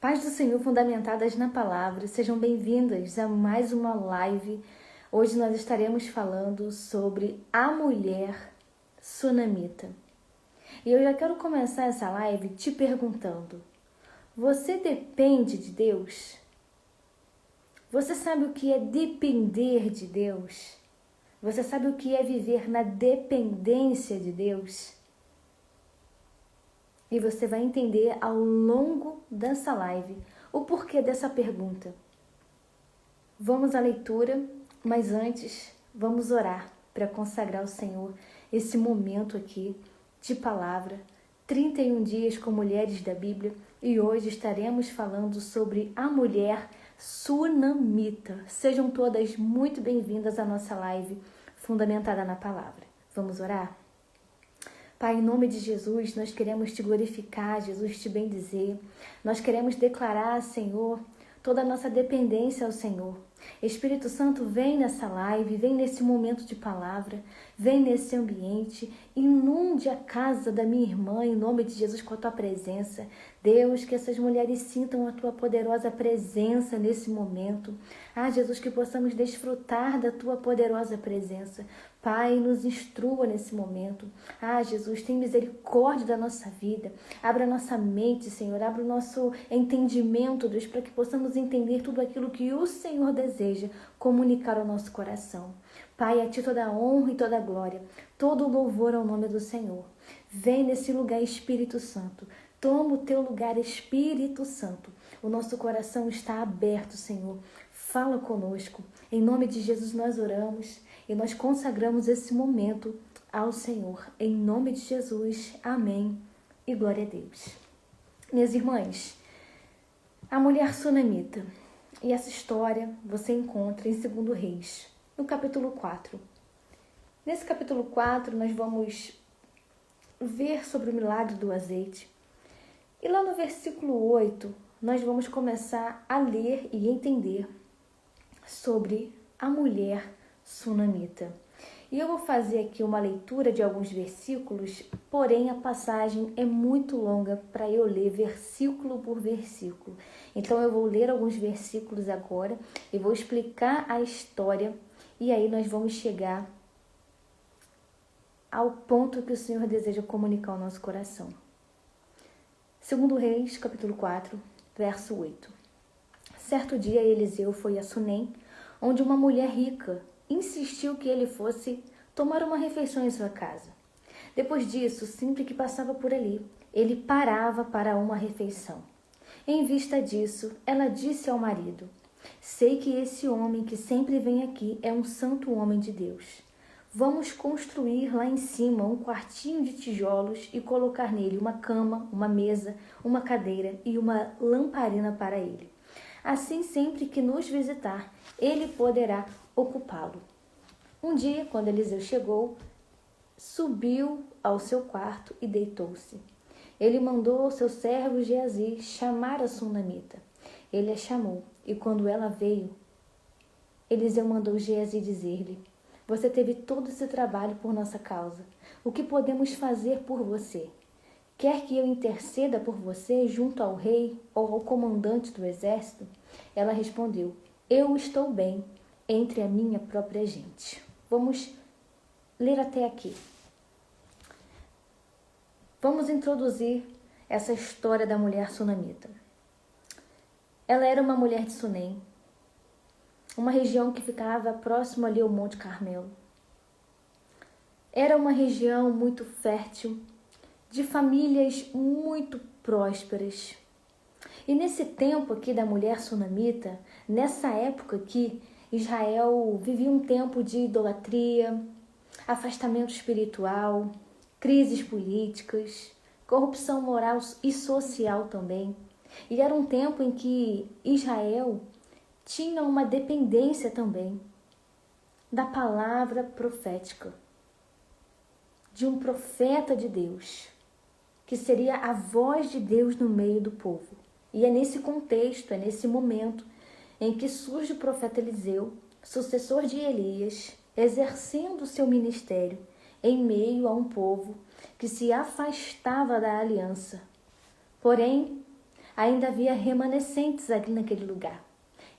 Paz do Senhor fundamentadas na palavra, sejam bem-vindas a mais uma live. Hoje nós estaremos falando sobre a mulher sunamita. E eu já quero começar essa live te perguntando: você depende de Deus? Você sabe o que é depender de Deus? Você sabe o que é viver na dependência de Deus? E você vai entender ao longo dessa live o porquê dessa pergunta. Vamos à leitura, mas antes vamos orar para consagrar ao Senhor esse momento aqui de palavra. 31 dias com mulheres da Bíblia, e hoje estaremos falando sobre a mulher sunamita. Sejam todas muito bem-vindas à nossa live fundamentada na palavra. Vamos orar? Pai, em nome de Jesus, nós queremos te glorificar, Jesus, te bendizer. Nós queremos declarar, Senhor, toda a nossa dependência ao Senhor. Espírito Santo, vem nessa live, vem nesse momento de palavra, vem nesse ambiente, inunde a casa da minha irmã, em nome de Jesus, com a tua presença. Deus, que essas mulheres sintam a tua poderosa presença nesse momento. Jesus, que possamos desfrutar da tua poderosa presença. Pai, nos instrua nesse momento. Jesus, tem misericórdia da nossa vida. Abra a nossa mente, Senhor. Abra o nosso entendimento, Deus, para que possamos entender tudo aquilo que o Senhor deseja comunicar ao nosso coração. Pai, a ti toda a honra e toda a glória, todo o louvor ao nome do Senhor. Vem nesse lugar, Espírito Santo. Toma o teu lugar, Espírito Santo. O nosso coração está aberto, Senhor. Fala conosco. Em nome de Jesus nós oramos e nós consagramos esse momento ao Senhor. Em nome de Jesus. Amém. E glória a Deus. Minhas irmãs, a mulher sunamita. E essa história você encontra em 2 Reis, no capítulo 4. Nesse capítulo 4 nós vamos ver sobre o milagre do azeite. E lá no versículo 8 nós vamos começar a ler e entender sobre a mulher sunamita. E eu vou fazer aqui uma leitura de alguns versículos, porém a passagem é muito longa para eu ler versículo por versículo. Então eu vou ler alguns versículos agora e vou explicar a história, e aí nós vamos chegar ao ponto que o Senhor deseja comunicar ao nosso coração. 2 Reis, capítulo 4, verso 8. Certo dia Eliseu foi a Sunem, onde uma mulher rica insistiu que ele fosse tomar uma refeição em sua casa. Depois disso, sempre que passava por ali, ele parava para uma refeição. Em vista disso, ela disse ao marido: sei que esse homem que sempre vem aqui é um santo homem de Deus. Vamos construir lá em cima um quartinho de tijolos e colocar nele uma cama, uma mesa, uma cadeira e uma lamparina para ele. Assim, sempre que nos visitar, ele poderá ocupá-lo. Um dia, quando Eliseu chegou, subiu ao seu quarto e deitou-se. Ele mandou ao seu servo Geazi chamar a sunamita. Ele a chamou, e quando ela veio, Eliseu mandou Geazi dizer-lhe: você teve todo esse trabalho por nossa causa. O que podemos fazer por você? Quer que eu interceda por você junto ao rei ou ao comandante do exército? Ela respondeu: eu estou bem entre a minha própria gente. Vamos ler até aqui. Vamos introduzir essa história da mulher sunamita. Ela era uma mulher de Sunem, uma região que ficava próximo ali ao Monte Carmelo. Era uma região muito fértil, de famílias muito prósperas. E nesse tempo aqui da mulher sunamita, nessa época aqui, Israel vivia um tempo de idolatria, afastamento espiritual, crises políticas, corrupção moral e social também. E era um tempo em que Israel tinha uma dependência também da palavra profética, de um profeta de Deus, que seria a voz de Deus no meio do povo. E é nesse contexto, é nesse momento em que surge o profeta Eliseu, sucessor de Elias, exercendo o seu ministério em meio a um povo que se afastava da aliança. Porém, ainda havia remanescentes ali naquele lugar.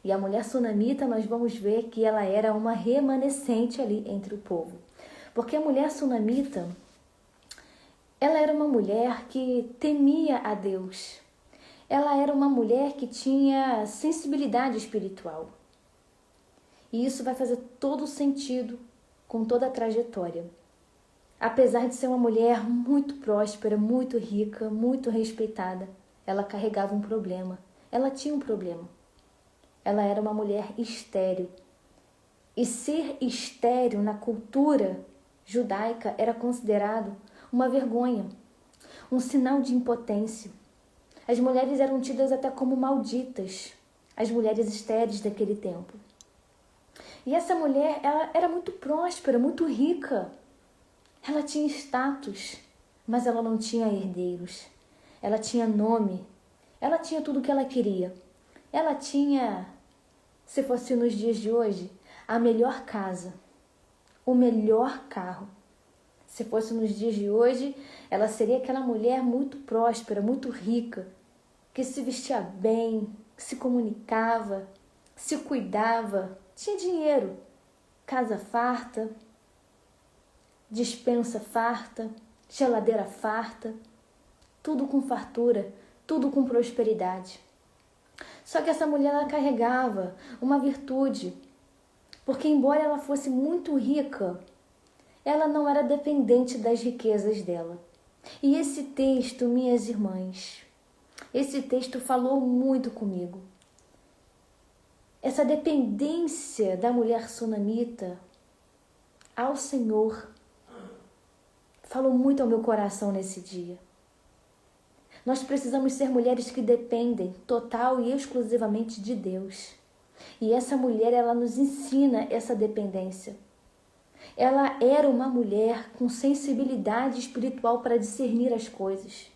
E a mulher sunamita, nós vamos ver que ela era uma remanescente ali entre o povo. Porque a mulher sunamita, ela era uma mulher que temia a Deus. Ela era uma mulher que tinha sensibilidade espiritual. E isso vai fazer todo sentido com toda a trajetória. Apesar de ser uma mulher muito próspera, muito rica, muito respeitada, ela carregava um problema. Ela tinha um problema. Ela era uma mulher estéril. E ser estéril na cultura judaica era considerado uma vergonha, um sinal de impotência. As mulheres eram tidas até como malditas, as mulheres estéreis daquele tempo. E essa mulher, ela era muito próspera, muito rica. Ela tinha status, mas ela não tinha herdeiros. Ela tinha nome. Ela tinha tudo o que ela queria. Ela tinha, se fosse nos dias de hoje, a melhor casa, o melhor carro. Se fosse nos dias de hoje, ela seria aquela mulher muito próspera, muito rica, que se vestia bem, se comunicava, se cuidava, tinha dinheiro, casa farta, despensa farta, geladeira farta, tudo com fartura, tudo com prosperidade. Só que essa mulher, ela carregava uma virtude, porque embora ela fosse muito rica, ela não era dependente das riquezas dela. E esse texto, minhas irmãs, esse texto falou muito comigo. Essa dependência da mulher sunamita ao Senhor falou muito ao meu coração nesse dia. Nós precisamos ser mulheres que dependem total e exclusivamente de Deus. E essa mulher, ela nos ensina essa dependência. Ela era uma mulher com sensibilidade espiritual para discernir as coisas.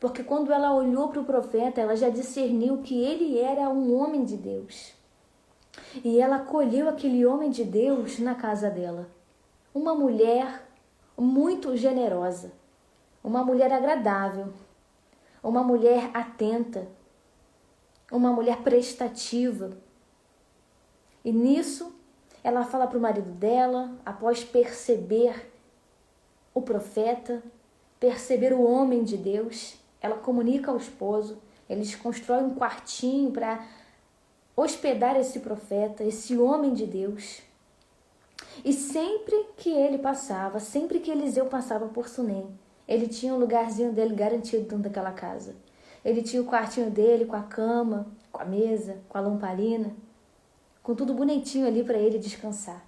Porque quando ela olhou para o profeta, ela já discerniu que ele era um homem de Deus. E ela acolheu aquele homem de Deus na casa dela. Uma mulher muito generosa, uma mulher agradável, uma mulher atenta, uma mulher prestativa. E nisso, ela fala para o marido dela, após perceber o profeta, perceber o homem de Deus, ela comunica ao esposo, eles constroem um quartinho para hospedar esse profeta, esse homem de Deus. E sempre que ele passava, sempre que Eliseu passava por Sunem, ele tinha um lugarzinho dele garantido dentro daquela casa. Ele tinha o quartinho dele com a cama, com a mesa, com a lamparina, com tudo bonitinho ali para ele descansar.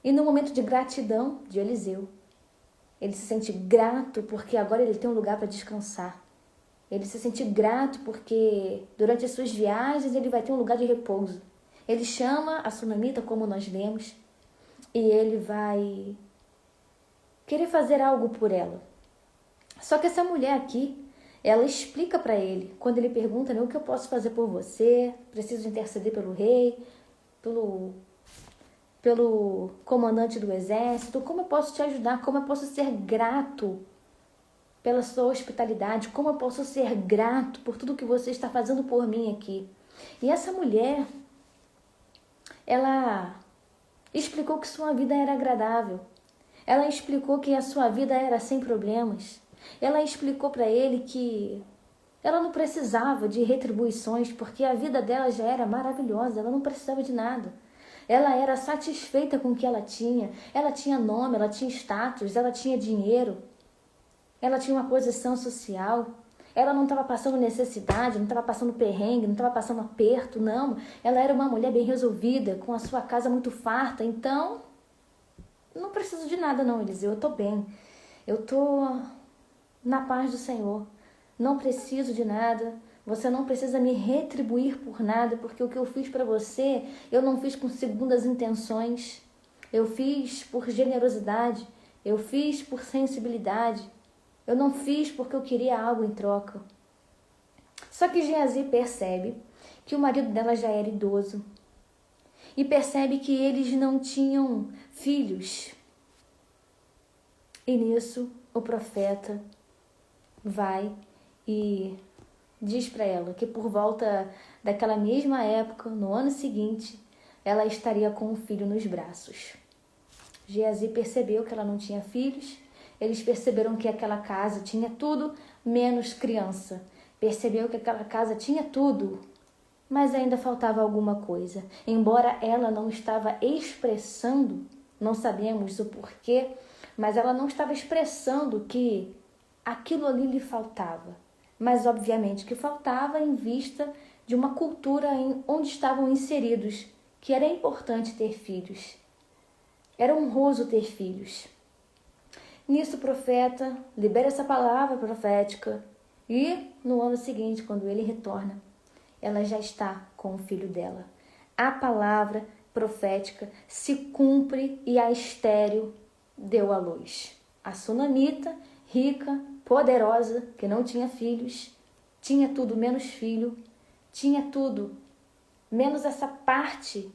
E no momento de gratidão de Eliseu, ele se sente grato porque agora ele tem um lugar para descansar. Ele se sente grato porque durante as suas viagens ele vai ter um lugar de repouso. Ele chama a sunamita, como nós lemos, e ele vai querer fazer algo por ela. Só que essa mulher aqui, ela explica para ele, quando ele pergunta, né, o que eu posso fazer por você? Preciso interceder pelo rei, pelo comandante do exército, como eu posso te ajudar? Como eu posso ser grato pela sua hospitalidade? Como eu posso ser grato por tudo que você está fazendo por mim aqui? E essa mulher, ela explicou que sua vida era agradável. Ela explicou que a sua vida era sem problemas. Ela explicou para ele que ela não precisava de retribuições, porque a vida dela já era maravilhosa, ela não precisava de nada. Ela era satisfeita com o que ela tinha nome, ela tinha status, ela tinha dinheiro, ela tinha uma posição social, ela não estava passando necessidade, não estava passando perrengue, não estava passando aperto, não. Ela era uma mulher bem resolvida, com a sua casa muito farta, então não preciso de nada não, Eliseu, eu estou bem, eu estou na paz do Senhor, não preciso de nada, você não precisa me retribuir por nada, porque o que eu fiz para você, eu não fiz com segundas intenções, eu fiz por generosidade, eu fiz por sensibilidade, eu não fiz porque eu queria algo em troca. Só que Geazi percebe que o marido dela já era idoso e percebe que eles não tinham filhos. E nisso o profeta vai e diz para ela que por volta daquela mesma época, no ano seguinte, ela estaria com um filho nos braços. Geazi percebeu que ela não tinha filhos. Eles perceberam que aquela casa tinha tudo menos criança. Percebeu que aquela casa tinha tudo, mas ainda faltava alguma coisa. Embora ela não estava expressando, não sabemos o porquê, mas ela não estava expressando que aquilo ali lhe faltava. Mas obviamente que faltava em vista de uma cultura onde estavam inseridos, que era importante ter filhos. Era honroso ter filhos. Nisso o profeta libera essa palavra profética e no ano seguinte, quando ele retorna, ela já está com o filho dela. A palavra profética se cumpre e a estéril deu à luz. A sunamita, rica, poderosa, que não tinha filhos, tinha tudo menos filho, tinha tudo menos essa parte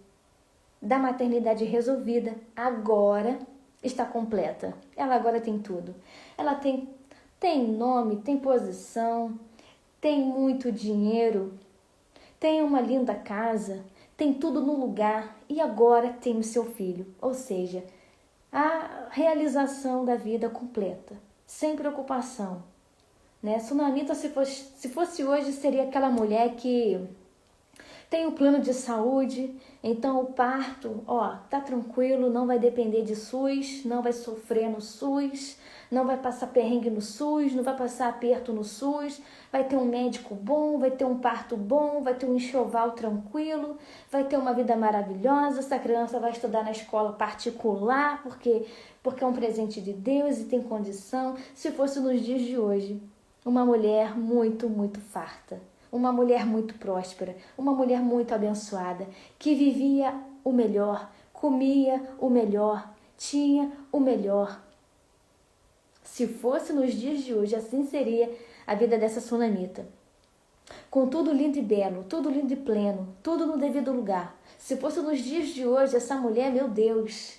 da maternidade resolvida, agora está completa. Ela agora tem tudo. Ela tem nome, tem posição, tem muito dinheiro, tem uma linda casa, tem tudo no lugar e agora tem o seu filho. Ou seja, a realização da vida completa, sem preocupação. Né? Sunamita, se fosse hoje, seria aquela mulher que tem o plano de saúde, então o parto, tá tranquilo, não vai depender de SUS, não vai sofrer no SUS, não vai passar perrengue no SUS, não vai passar aperto no SUS, vai ter um médico bom, vai ter um parto bom, vai ter um enxoval tranquilo, vai ter uma vida maravilhosa, essa criança vai estudar na escola particular, porque é um presente de Deus e tem condição. Se fosse nos dias de hoje, uma mulher muito, muito farta. Uma mulher muito próspera, uma mulher muito abençoada, que vivia o melhor, comia o melhor, tinha o melhor. Se fosse nos dias de hoje, assim seria a vida dessa sunamita. Com tudo lindo e belo, tudo lindo e pleno, tudo no devido lugar. Se fosse nos dias de hoje, essa mulher, meu Deus,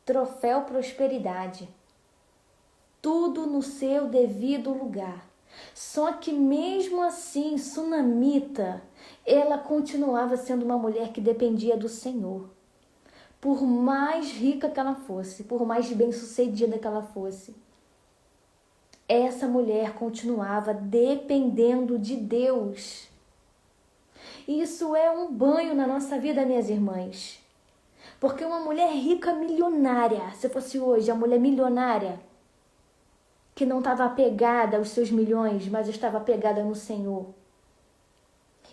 troféu prosperidade. Tudo no seu devido lugar. Só que mesmo assim, sunamita, ela continuava sendo uma mulher que dependia do Senhor. Por mais rica que ela fosse, por mais bem-sucedida que ela fosse, essa mulher continuava dependendo de Deus. Isso é um banho na nossa vida, minhas irmãs. Porque uma mulher rica, milionária, se fosse hoje a mulher milionária, que não estava apegada aos seus milhões, mas estava apegada no Senhor.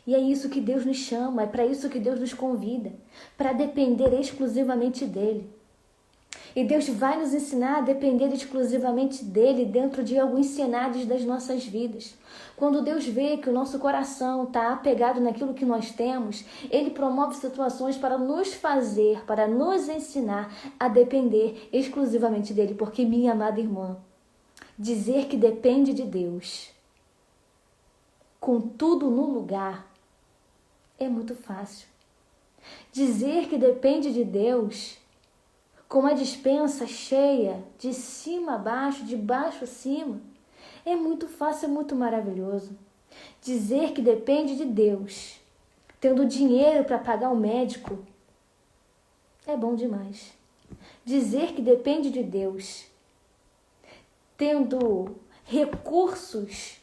E é isso que Deus nos chama, é para isso que Deus nos convida, para depender exclusivamente dEle. E Deus vai nos ensinar a depender exclusivamente dEle dentro de alguns cenários das nossas vidas. Quando Deus vê que o nosso coração está apegado naquilo que nós temos, Ele promove situações para nos fazer, para nos ensinar a depender exclusivamente dEle. Porque, minha amada irmã, dizer que depende de Deus, com tudo no lugar, é muito fácil. Dizer que depende de Deus, com a despensa cheia, de cima a baixo, de baixo a cima, é muito fácil, é muito maravilhoso. Dizer que depende de Deus, tendo dinheiro para pagar o médico, é bom demais. Dizer que depende de Deus, tendo recursos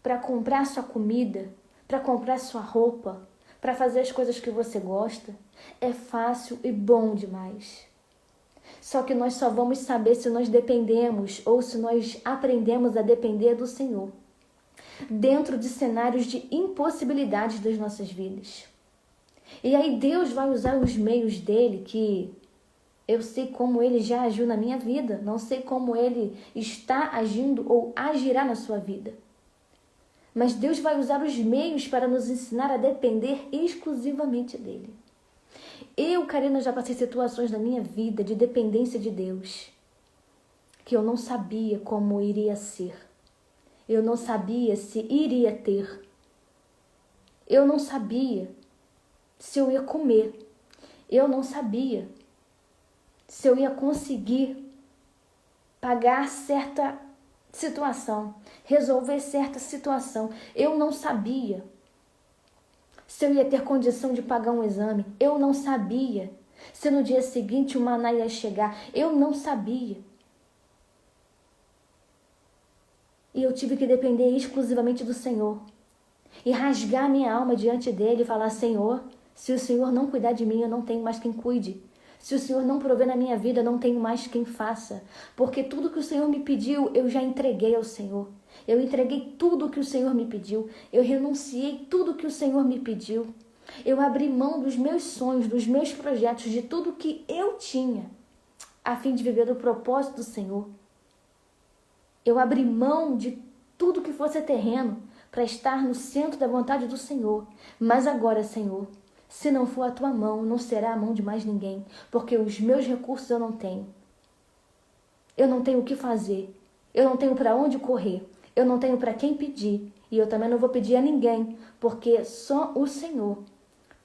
para comprar sua comida, para comprar sua roupa, para fazer as coisas que você gosta, é fácil e bom demais. Só que nós só vamos saber se nós dependemos ou se nós aprendemos a depender do Senhor, dentro de cenários de impossibilidades das nossas vidas. E aí Deus vai usar os meios dele, que eu sei como Ele já agiu na minha vida, não sei como Ele está agindo ou agirá na sua vida. Mas Deus vai usar os meios para nos ensinar a depender exclusivamente dEle. Eu, Karina, já passei situações na minha vida de dependência de Deus, que eu não sabia como iria ser. Eu não sabia se iria ter. Eu não sabia se eu ia comer. Eu não sabia se eu ia conseguir pagar certa situação, resolver certa situação. Eu não sabia se eu ia ter condição de pagar um exame. Eu não sabia se no dia seguinte o maná ia chegar. Eu não sabia. E eu tive que depender exclusivamente do Senhor. E rasgar minha alma diante dele e falar: Senhor, se o Senhor não cuidar de mim, eu não tenho mais quem cuide. Se o Senhor não prover na minha vida, eu não tenho mais quem faça. Porque tudo que o Senhor me pediu, eu já entreguei ao Senhor. Eu entreguei tudo que o Senhor me pediu. Eu renunciei tudo que o Senhor me pediu. Eu abri mão dos meus sonhos, dos meus projetos, de tudo que eu tinha, a fim de viver o propósito do Senhor. Eu abri mão de tudo que fosse terreno para estar no centro da vontade do Senhor. Mas agora, Senhor, se não for a tua mão, não será a mão de mais ninguém, porque os meus recursos eu não tenho. Eu não tenho o que fazer. Eu não tenho para onde correr. Eu não tenho para quem pedir. E eu também não vou pedir a ninguém, porque só o Senhor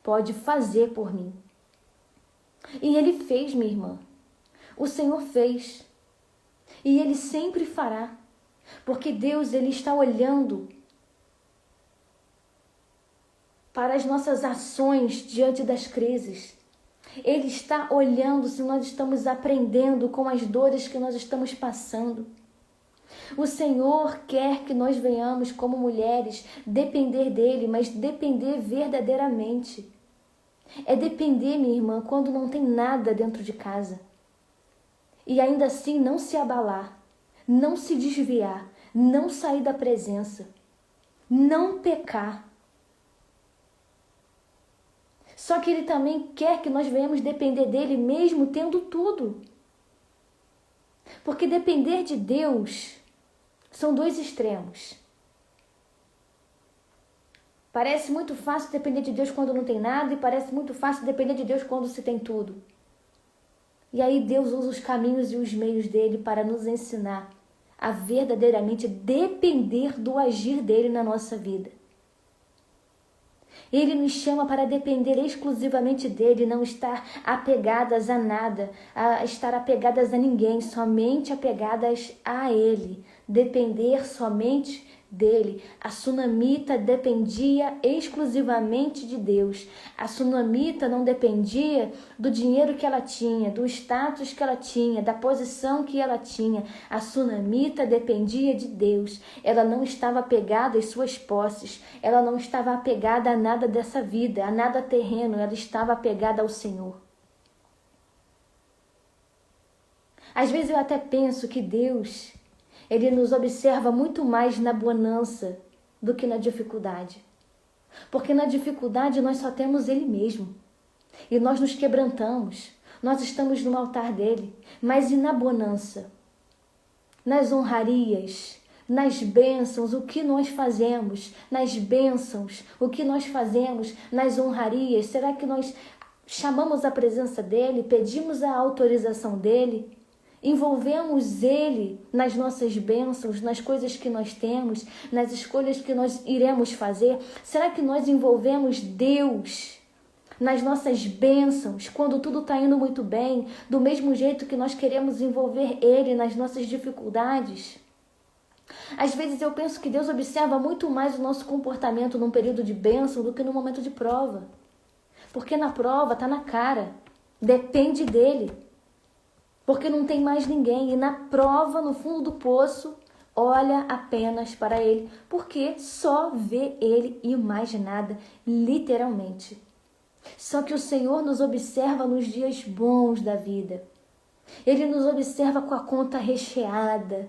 pode fazer por mim. E Ele fez, minha irmã. O Senhor fez. E Ele sempre fará. Porque Deus, Ele está olhando para as nossas ações diante das crises. Ele está olhando se nós estamos aprendendo com as dores que nós estamos passando. O Senhor quer que nós venhamos como mulheres depender dEle, mas depender verdadeiramente. É depender, minha irmã, quando não tem nada dentro de casa. E ainda assim não se abalar, não se desviar, não sair da presença, não pecar. Só que Ele também quer que nós venhamos depender dEle mesmo tendo tudo. Porque depender de Deus são dois extremos. Parece muito fácil depender de Deus quando não tem nada e parece muito fácil depender de Deus quando se tem tudo. E aí Deus usa os caminhos e os meios dEle para nos ensinar a verdadeiramente depender do agir dEle na nossa vida. Ele nos chama para depender exclusivamente dEle, não estar apegadas a nada, a estar apegadas a ninguém, somente apegadas a Ele, depender somente dEle. A sunamita dependia exclusivamente de Deus. A sunamita não dependia do dinheiro que ela tinha, do status que ela tinha, da posição que ela tinha. A sunamita dependia de Deus. Ela não estava apegada às suas posses, ela não estava apegada a nada dessa vida, a nada terreno, ela estava apegada ao Senhor. Às vezes eu até penso que Deus, Ele nos observa muito mais na bonança do que na dificuldade. Porque na dificuldade nós só temos Ele mesmo. E nós nos quebrantamos, nós estamos no altar dEle. Mas e na bonança? Nas honrarias, nas bênçãos, o que nós fazemos? Nas bênçãos, o que nós fazemos? Nas honrarias, será que nós chamamos a presença dEle, pedimos a autorização dEle? Envolvemos Ele nas nossas bênçãos, nas coisas que nós temos, nas escolhas que nós iremos fazer? Será que nós envolvemos Deus nas nossas bênçãos, quando tudo está indo muito bem, do mesmo jeito que nós queremos envolver Ele nas nossas dificuldades? Às vezes eu penso que Deus observa muito mais o nosso comportamento num período de bênção do que no momento de prova. Porque na prova está na cara, depende dEle. Porque não tem mais ninguém. E na prova, no fundo do poço, olha apenas para Ele. Porque só vê Ele e mais nada, literalmente. Só que o Senhor nos observa nos dias bons da vida. Ele nos observa com a conta recheada.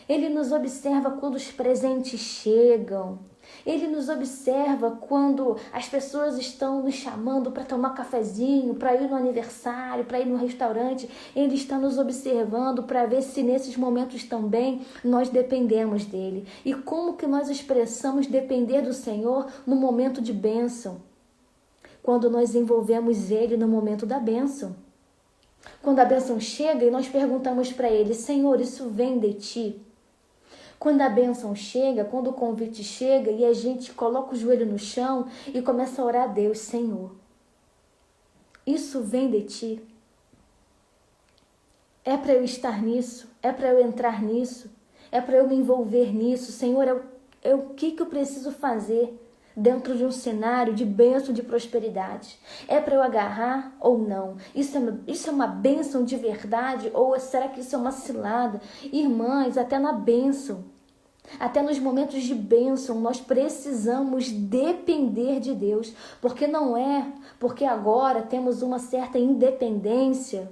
Ele nos observa quando os presentes chegam. Ele nos observa quando as pessoas estão nos chamando para tomar cafezinho, para ir no aniversário, para ir no restaurante. Ele está nos observando para ver se nesses momentos também nós dependemos dele. E como que nós expressamos depender do Senhor no momento de bênção? Quando nós envolvemos ele no momento da bênção. Quando a bênção chega e nós perguntamos para ele: Senhor, isso vem de ti? Quando a bênção chega, quando o convite chega e a gente coloca o joelho no chão e começa a orar a Deus: Senhor, isso vem de ti? É para eu estar nisso? É para eu entrar nisso? É para eu me envolver nisso. Senhor, o que eu preciso fazer dentro de um cenário de bênção, de prosperidade? É para eu agarrar ou não? Isso é uma bênção de verdade? Ou será que isso é uma cilada? Irmãs, até na bênção, até nos momentos de bênção, nós precisamos depender de Deus. Porque não é porque agora temos uma certa independência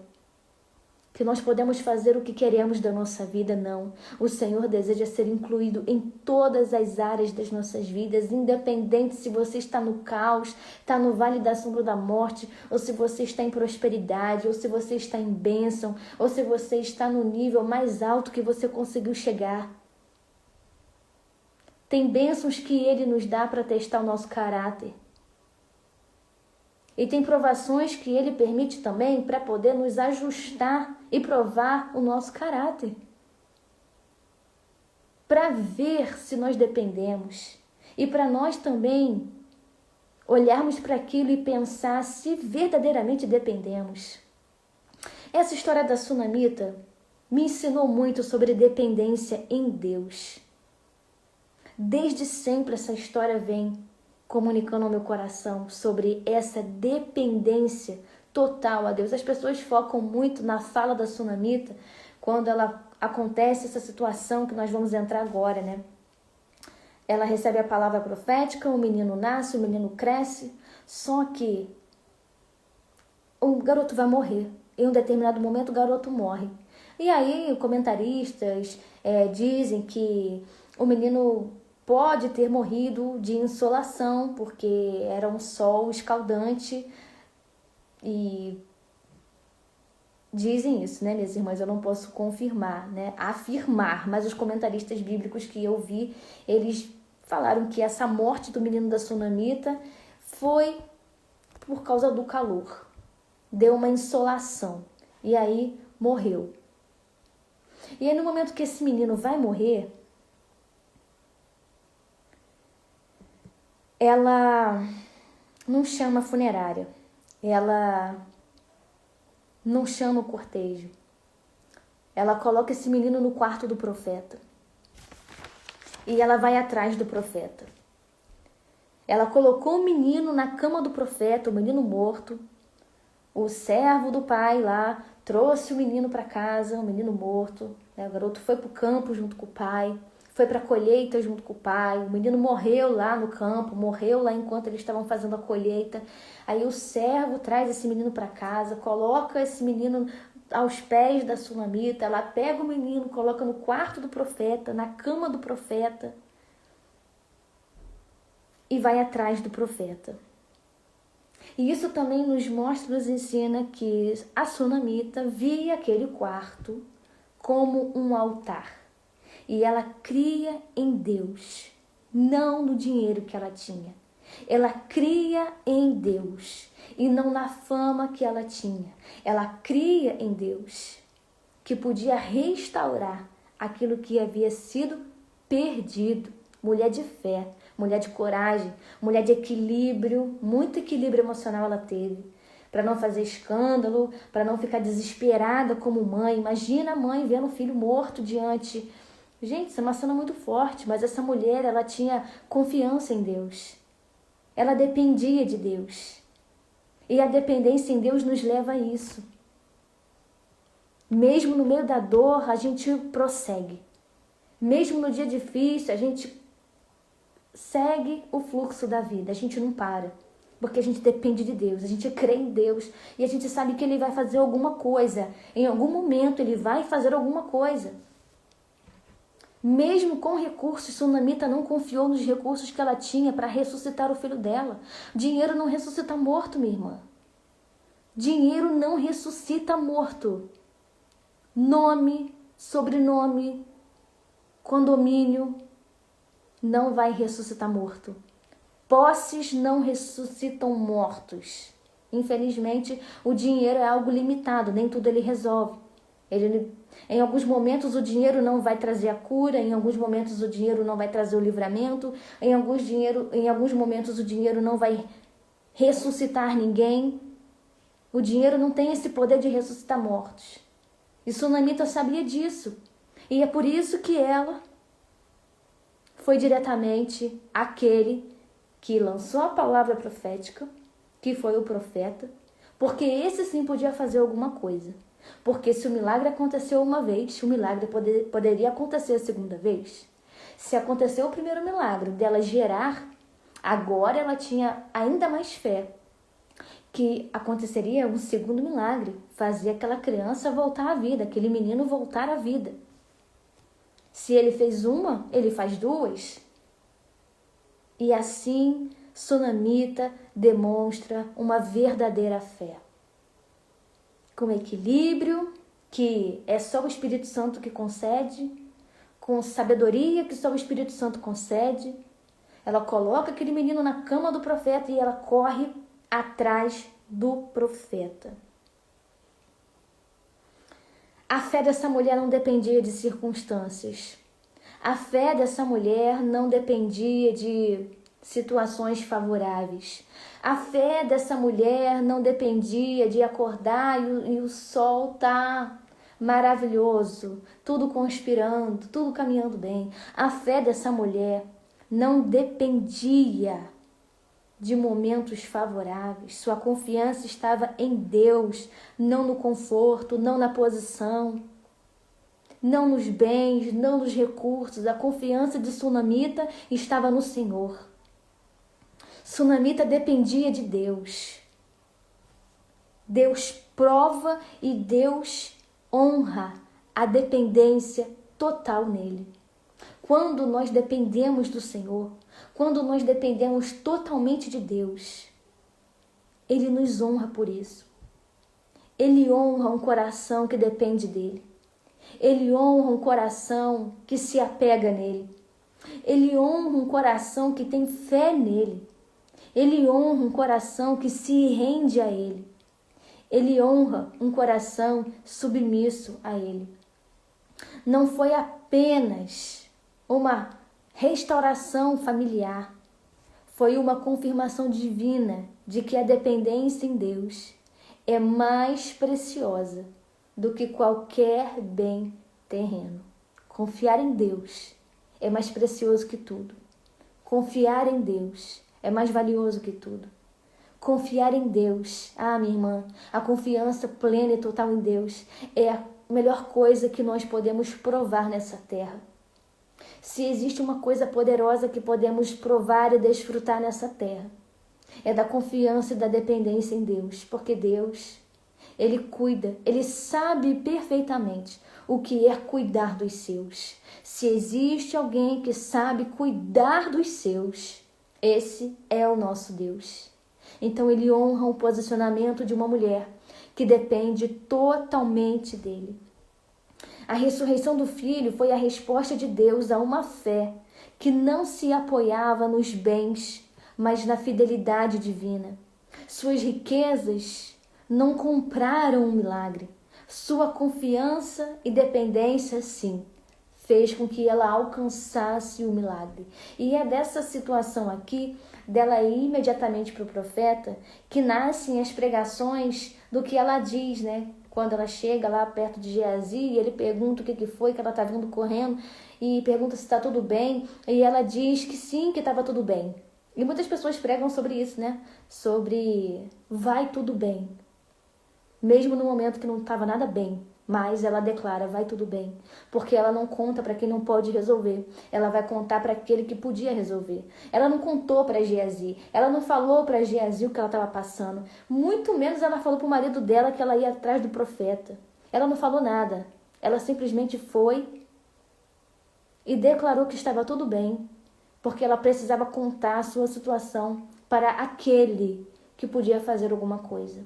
que nós podemos fazer o que queremos da nossa vida, não. O Senhor deseja ser incluído em todas as áreas das nossas vidas, independente se você está no caos, está no vale da sombra da morte, ou se você está em prosperidade, ou se você está em bênção, ou se você está no nível mais alto que você conseguiu chegar. Tem bênçãos que Ele nos dá para testar o nosso caráter. E tem provações que Ele permite também para poder nos ajustar e provar o nosso caráter. Para ver se nós dependemos. E para nós também olharmos para aquilo e pensar se verdadeiramente dependemos. Essa história da sunamita me ensinou muito sobre dependência em Deus. Desde sempre essa história vem comunicando ao meu coração sobre essa dependência total a Deus. As pessoas focam muito na fala da sunamita quando ela acontece essa situação que nós vamos entrar agora, né? Ela recebe a palavra profética, o menino nasce, o menino cresce, só que o garoto vai morrer. Em um determinado momento o garoto morre. E aí comentaristas dizem que o menino pode ter morrido de insolação, porque era um sol escaldante. E dizem isso, né, minhas irmãs? Eu não posso confirmar, né, afirmar, mas os comentaristas bíblicos que eu vi, eles falaram que essa morte do menino da sunamita foi por causa do calor. Deu uma insolação. E aí morreu. E aí no momento que esse menino vai morrer, ela não chama a funerária, ela não chama o cortejo. Ela coloca esse menino no quarto do profeta. E ela vai atrás do profeta. Ela colocou o menino na cama do profeta, o menino morto. O servo do pai lá trouxe o menino para casa, o menino morto. O garoto foi para o campo junto com o pai. Foi para a colheita junto com o pai. O menino morreu lá no campo, morreu lá enquanto eles estavam fazendo a colheita. Aí o servo traz esse menino para casa, coloca esse menino aos pés da sunamita. Ela pega o menino, coloca no quarto do profeta, na cama do profeta e vai atrás do profeta. E isso também nos mostra, nos ensina que a sunamita via aquele quarto como um altar. E ela cria em Deus, não no dinheiro que ela tinha. Ela cria em Deus e não na fama que ela tinha. Ela cria em Deus, que podia restaurar aquilo que havia sido perdido. Mulher de fé, mulher de coragem, mulher de equilíbrio, muito equilíbrio emocional ela teve. Para não fazer escândalo, para não ficar desesperada como mãe. Imagina a mãe vendo o filho morto diante. Gente, isso é uma cena muito forte, mas essa mulher, ela tinha confiança em Deus. Ela dependia de Deus. E a dependência em Deus nos leva a isso. Mesmo no meio da dor, a gente prossegue. Mesmo no dia difícil, a gente segue o fluxo da vida. A gente não para. Porque a gente depende de Deus, a gente crê em Deus. E a gente sabe que Ele vai fazer alguma coisa. Em algum momento Ele vai fazer alguma coisa. Mesmo com recursos, Sunamita não confiou nos recursos que ela tinha para ressuscitar o filho dela. Dinheiro não ressuscita morto, minha irmã. Dinheiro não ressuscita morto. Nome, sobrenome, condomínio não vai ressuscitar morto. Posses não ressuscitam mortos. Infelizmente, o dinheiro é algo limitado, nem tudo ele resolve. Em alguns momentos o dinheiro não vai trazer a cura, em alguns momentos o dinheiro não vai trazer o livramento, em alguns momentos o dinheiro não vai ressuscitar ninguém. O dinheiro não tem esse poder de ressuscitar mortos. E Sunamita sabia disso. E é por isso que ela foi diretamente aquele que lançou a palavra profética, que foi o profeta, porque esse sim podia fazer alguma coisa. Porque se o milagre aconteceu uma vez, o milagre poderia acontecer a segunda vez. Se aconteceu o primeiro milagre dela gerar, agora ela tinha ainda mais fé que aconteceria um segundo milagre, fazer aquela criança voltar à vida, aquele menino voltar à vida. Se ele fez uma, ele faz duas. E assim, Sunamita demonstra uma verdadeira fé. Com equilíbrio, que é só o Espírito Santo que concede, com sabedoria que só o Espírito Santo concede. Ela coloca aquele menino na cama do profeta e ela corre atrás do profeta. A fé dessa mulher não dependia de circunstâncias. A fé dessa mulher não dependia de situações favoráveis. A fé dessa mulher não dependia de acordar e o sol tá maravilhoso, tudo conspirando, tudo caminhando bem. A fé dessa mulher não dependia de momentos favoráveis. Sua confiança estava em Deus, não no conforto, não na posição, não nos bens, não nos recursos. A confiança de Sunamita estava no Senhor. Sunamita dependia de Deus. Deus prova e Deus honra a dependência total nele. Quando nós dependemos do Senhor, quando nós dependemos totalmente de Deus, Ele nos honra por isso. Ele honra um coração que depende dele. Ele honra um coração que se apega nele. Ele honra um coração que tem fé nele. Ele honra um coração que se rende a ele. Ele honra um coração submisso a ele. Não foi apenas uma restauração familiar. Foi uma confirmação divina de que a dependência em Deus é mais preciosa do que qualquer bem terreno. Confiar em Deus é mais precioso que tudo. Confiar em Deus é mais valioso que tudo. Confiar em Deus, minha irmã, a confiança plena e total em Deus é a melhor coisa que nós podemos provar nessa terra. Se existe uma coisa poderosa que podemos provar e desfrutar nessa terra, é da confiança e da dependência em Deus, porque Deus, Ele cuida, Ele sabe perfeitamente o que é cuidar dos seus. Se existe alguém que sabe cuidar dos seus, esse é o nosso Deus. Então Ele honra o posicionamento de uma mulher que depende totalmente dele. A ressurreição do filho foi a resposta de Deus a uma fé que não se apoiava nos bens, mas na fidelidade divina. Suas riquezas não compraram um milagre. Sua confiança e dependência, sim, fez com que ela alcançasse o milagre. E é dessa situação aqui, dela ir imediatamente para o profeta, que nascem as pregações do que ela diz, né? Quando ela chega lá perto de Geazi e ele pergunta o que foi, que ela está vindo correndo e pergunta se está tudo bem. E ela diz que sim, que estava tudo bem. E muitas pessoas pregam sobre isso, né? Sobre vai tudo bem. Mesmo no momento que não estava nada bem. Mas ela declara, vai tudo bem. Porque ela não conta para quem não pode resolver. Ela vai contar para aquele que podia resolver. Ela não contou para Geazi. Ela não falou para Geazi o que ela estava passando. Muito menos ela falou para o marido dela que ela ia atrás do profeta. Ela não falou nada. Ela simplesmente foi e declarou que estava tudo bem. Porque ela precisava contar a sua situação para aquele que podia fazer alguma coisa.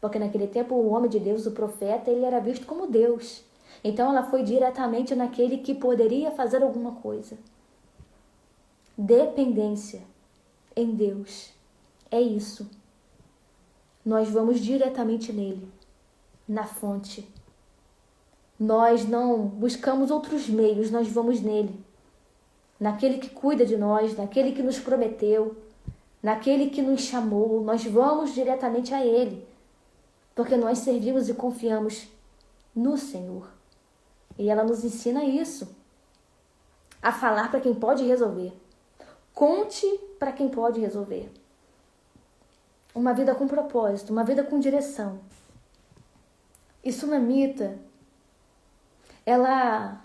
Porque naquele tempo o homem de Deus, o profeta, ele era visto como Deus. Então ela foi diretamente naquele que poderia fazer alguma coisa. Dependência em Deus. É isso. Nós vamos diretamente nele, na fonte. Nós não buscamos outros meios, nós vamos nele. Naquele que cuida de nós, naquele que nos prometeu, naquele que nos chamou, nós vamos diretamente a ele. Porque nós servimos e confiamos no Senhor. E ela nos ensina isso, a falar para quem pode resolver. Conte para quem pode resolver. Uma vida com propósito, uma vida com direção. E Sunamita, ela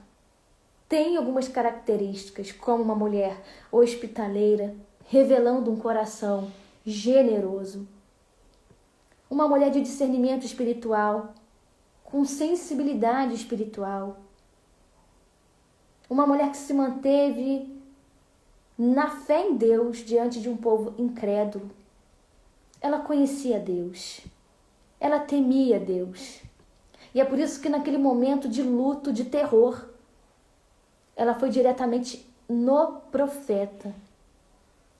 tem algumas características, como uma mulher hospitaleira, revelando um coração generoso. Uma mulher de discernimento espiritual, com sensibilidade espiritual. Uma mulher que se manteve na fé em Deus diante de um povo incrédulo. Ela conhecia Deus. Ela temia Deus. E é por isso que naquele momento de luto, de terror, ela foi diretamente no profeta.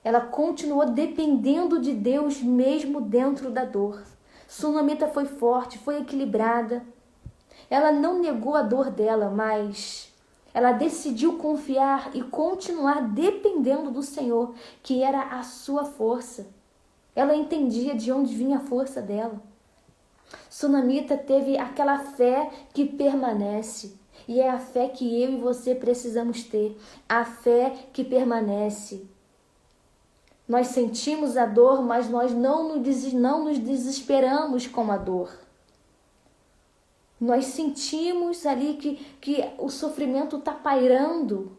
Ela continuou dependendo de Deus mesmo dentro da dor. Sunamita foi forte, foi equilibrada. Ela não negou a dor dela, mas ela decidiu confiar e continuar dependendo do Senhor, que era a sua força. Ela entendia de onde vinha a força dela. Sunamita teve aquela fé que permanece. E é a fé que eu e você precisamos ter. A fé que permanece. Nós sentimos a dor, mas nós não nos desesperamos com a dor. Nós sentimos ali que o sofrimento está pairando,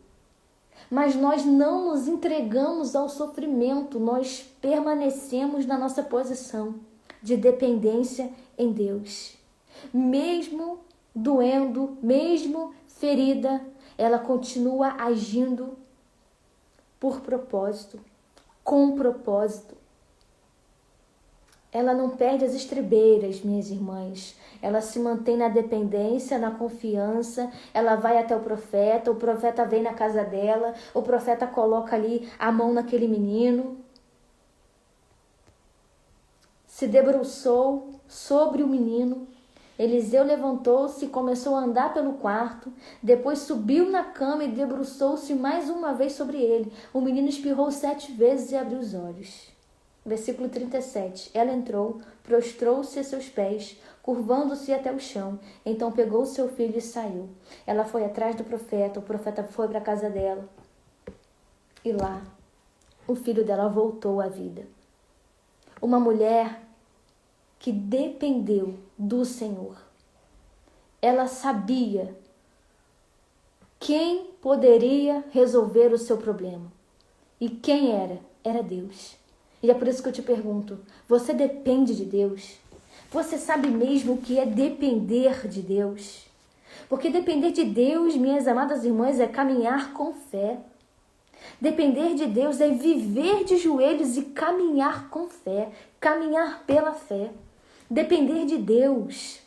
mas nós não nos entregamos ao sofrimento, nós permanecemos na nossa posição de dependência em Deus. Mesmo doendo, mesmo ferida, ela continua agindo por propósito, com propósito. Ela não perde as estribeiras, minhas irmãs. Ela se mantém na dependência, na confiança. Ela vai até o profeta vem na casa dela, o profeta coloca ali a mão naquele menino. Se debruçou sobre o menino. Eliseu levantou-se e começou a andar pelo quarto. Depois subiu na cama e debruçou-se mais uma vez sobre ele. O menino espirrou 7 vezes e abriu os olhos. Versículo 37. Ela entrou, prostrou-se a seus pés, curvando-se até o chão. Então pegou seu filho e saiu. Ela foi atrás do profeta, o profeta foi para a casa dela. E lá, o filho dela voltou à vida. Uma mulher que dependeu do Senhor. Ela sabia quem poderia resolver o seu problema. E quem era? Era Deus. E é por isso que eu te pergunto, você depende de Deus? Você sabe mesmo o que é depender de Deus? Porque depender de Deus, minhas amadas irmãs, é caminhar com fé. Depender de Deus é viver de joelhos e caminhar com fé, caminhar pela fé. Depender de Deus,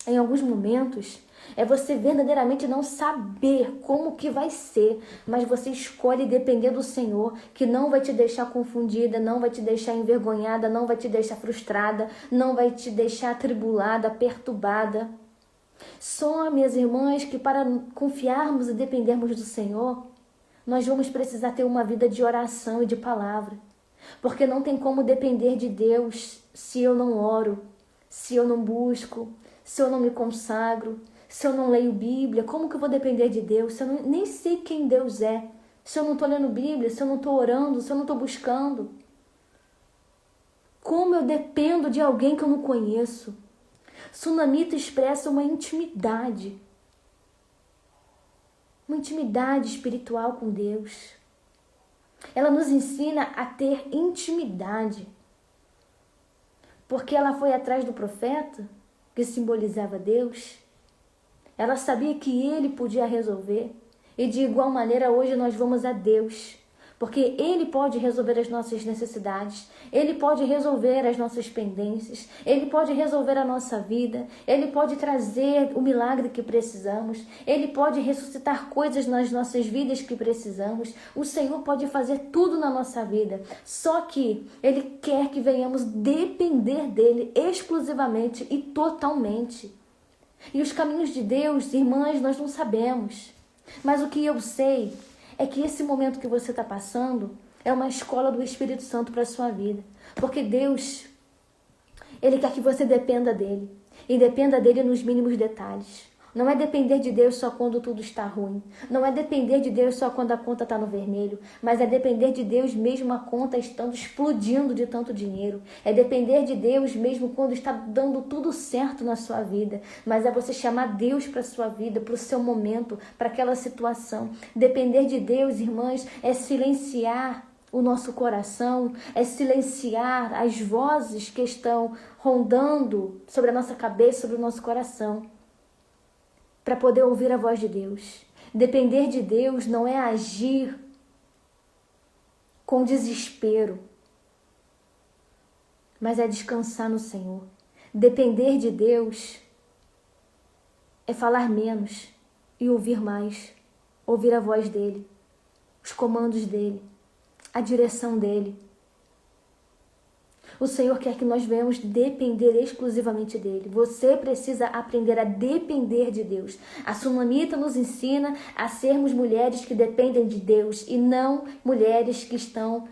em alguns momentos, é você verdadeiramente não saber como que vai ser, mas você escolhe depender do Senhor, que não vai te deixar confundida, não vai te deixar envergonhada, não vai te deixar frustrada, não vai te deixar atribulada, perturbada. Só, minhas irmãs, que para confiarmos e dependermos do Senhor, nós vamos precisar ter uma vida de oração e de palavra. Porque não tem como depender de Deus se eu não oro, se eu não busco, se eu não me consagro, se eu não leio Bíblia. Como que eu vou depender de Deus se eu nem sei quem Deus é? Se eu não estou lendo Bíblia, se eu não estou orando, se eu não estou buscando? Como eu dependo de alguém que eu não conheço? Sunamita expressa uma intimidade espiritual com Deus. Ela nos ensina a ter intimidade. Porque ela foi atrás do profeta, que simbolizava Deus. Ela sabia que ele podia resolver. E de igual maneira hoje nós vamos a Deus. Porque Ele pode resolver as nossas necessidades. Ele pode resolver as nossas pendências. Ele pode resolver a nossa vida. Ele pode trazer o milagre que precisamos. Ele pode ressuscitar coisas nas nossas vidas que precisamos. O Senhor pode fazer tudo na nossa vida. Só que Ele quer que venhamos depender dEle exclusivamente e totalmente. E os caminhos de Deus, irmãs, nós não sabemos. Mas o que eu sei é que esse momento que você está passando é uma escola do Espírito Santo para a sua vida. Porque Deus, Ele quer que você dependa dEle. E dependa dEle nos mínimos detalhes. Não é depender de Deus só quando tudo está ruim. Não é depender de Deus só quando a conta está no vermelho. Mas é depender de Deus mesmo a conta estando explodindo de tanto dinheiro. É depender de Deus mesmo quando está dando tudo certo na sua vida. Mas é você chamar Deus para a sua vida, para o seu momento, para aquela situação. Depender de Deus, irmãs, é silenciar o nosso coração, é silenciar as vozes que estão rondando sobre a nossa cabeça, sobre o nosso coração, para poder ouvir a voz de Deus. Depender de Deus não é agir com desespero, mas é descansar no Senhor. Depender de Deus é falar menos e ouvir mais, ouvir a voz dele, os comandos dele, a direção dele. O Senhor quer que nós venhamos depender exclusivamente dele. Você precisa aprender a depender de Deus. A Sunamita nos ensina a sermos mulheres que dependem de Deus e não mulheres que estão